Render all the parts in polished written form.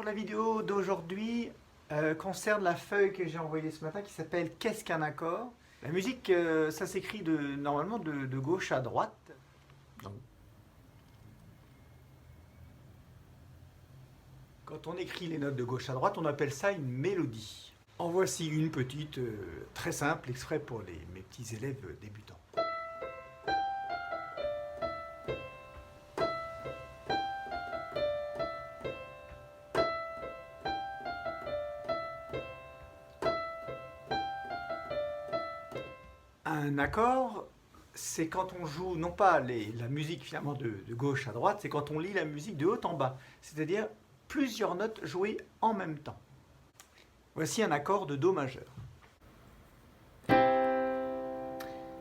Bonjour, la vidéo d'aujourd'hui concerne la feuille que j'ai envoyée ce matin qui s'appelle Qu'est-ce qu'un accord? La musique, ça s'écrit normalement de gauche à droite. Donc, quand on écrit les notes de gauche à droite, on appelle ça une mélodie. En voici une petite, très simple, exprès pour mes petits élèves débutants. Un accord, c'est quand on joue, non pas la musique finalement de gauche à droite, c'est quand on lit la musique de haut en bas, c'est-à-dire plusieurs notes jouées en même temps. Voici un accord de Do majeur. Il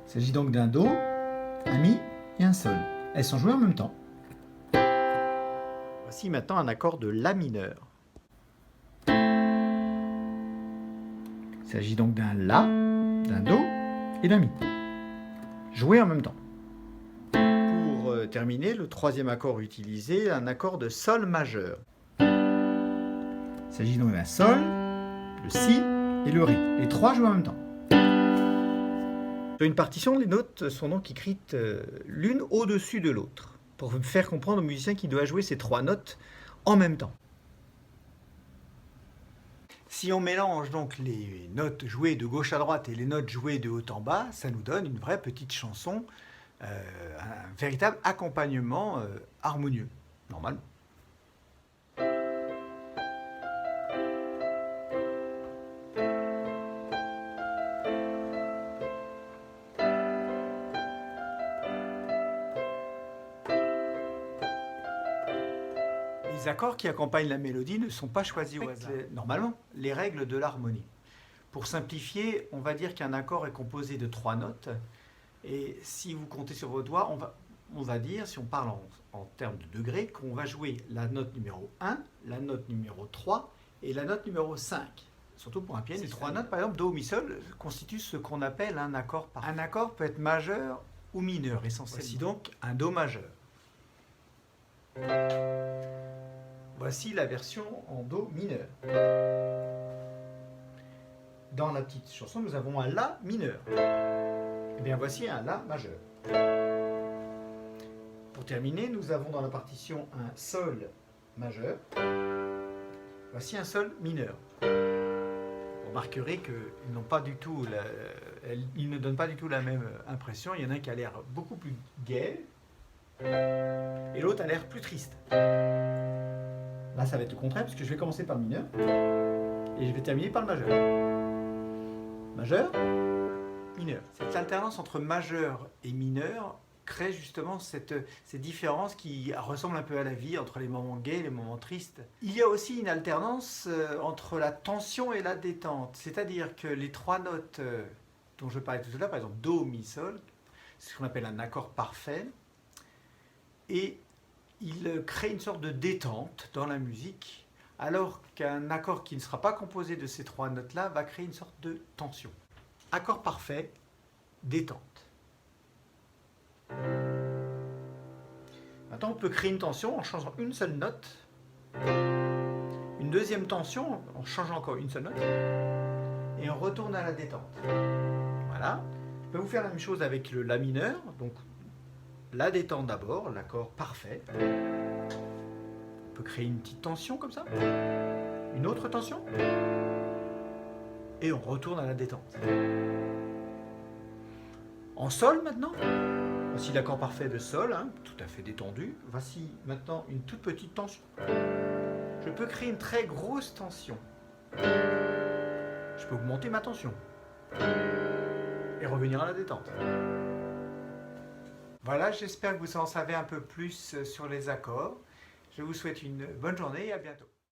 s'agit donc d'un Do, un Mi et un Sol. Elles sont jouées en même temps. Voici maintenant un accord de La mineur. Il s'agit donc d'un La, d'un Do et d'un Mi, joués en même temps. Pour terminer, le troisième accord utilisé, un accord de Sol majeur. Il s'agit donc d'un Sol, le Si et le Ré, les trois joués en même temps. Sur une partition, les notes sont donc écrites l'une au-dessus de l'autre, pour faire comprendre au musicien qu'il doit jouer ces trois notes en même temps. Si on mélange donc les notes jouées de gauche à droite et les notes jouées de haut en bas, ça nous donne une vraie petite chanson, un véritable accompagnement harmonieux, normalement. Les accords qui accompagnent la mélodie ne sont pas choisis au hasard. Normalement, les règles de l'harmonie. Pour simplifier, on va dire qu'un accord est composé de trois notes. Et si vous comptez sur vos doigts, on va dire, si on parle en termes de degrés, qu'on va jouer la note numéro 1, la note numéro 3 et la note numéro 5. Surtout pour un pianiste. Ces trois notes, par exemple, Do, Mi, Sol, constituent ce qu'on appelle un accord parfait. Un accord peut être majeur ou mineur, essentiellement. Voici donc un Do majeur. Voici la version en Do mineur. Dans la petite chanson, nous avons un La mineur. Et bien voici un La majeur. Pour terminer, nous avons dans la partition un Sol majeur. Voici un Sol mineur. Vous remarquerez qu'ils ne donnent pas du tout la même impression. Il y en a un qui a l'air beaucoup plus gai et l'autre a l'air plus triste. Là, ça va être le contraire, puisque je vais commencer par le mineur et je vais terminer par le majeur. Majeur, mineur. Cette alternance entre majeur et mineur crée justement ces différences qui ressemblent un peu à la vie, entre les moments gais et les moments tristes. Il y a aussi une alternance entre la tension et la détente, c'est-à-dire que les trois notes dont je parlais tout à l'heure, par exemple Do, Mi, Sol, c'est ce qu'on appelle un accord parfait, et il crée une sorte de détente dans la musique, alors qu'un accord qui ne sera pas composé de ces trois notes-là va créer une sorte de tension. Accord parfait, détente. Maintenant, on peut créer une tension en changeant une seule note, une deuxième tension en changeant encore une seule note, et on retourne à la détente. Voilà. Je peux vous faire la même chose avec le La mineur, donc la détente d'abord, l'accord parfait. On peut créer une petite tension comme ça, une autre tension, et on retourne à la détente. En Sol maintenant, voici l'accord parfait de Sol, tout à fait détendu. Voici maintenant une toute petite tension. Je peux créer une très grosse tension. Je peux augmenter ma tension et revenir à la détente. Voilà, j'espère que vous en savez un peu plus sur les accords. Je vous souhaite une bonne journée et à bientôt.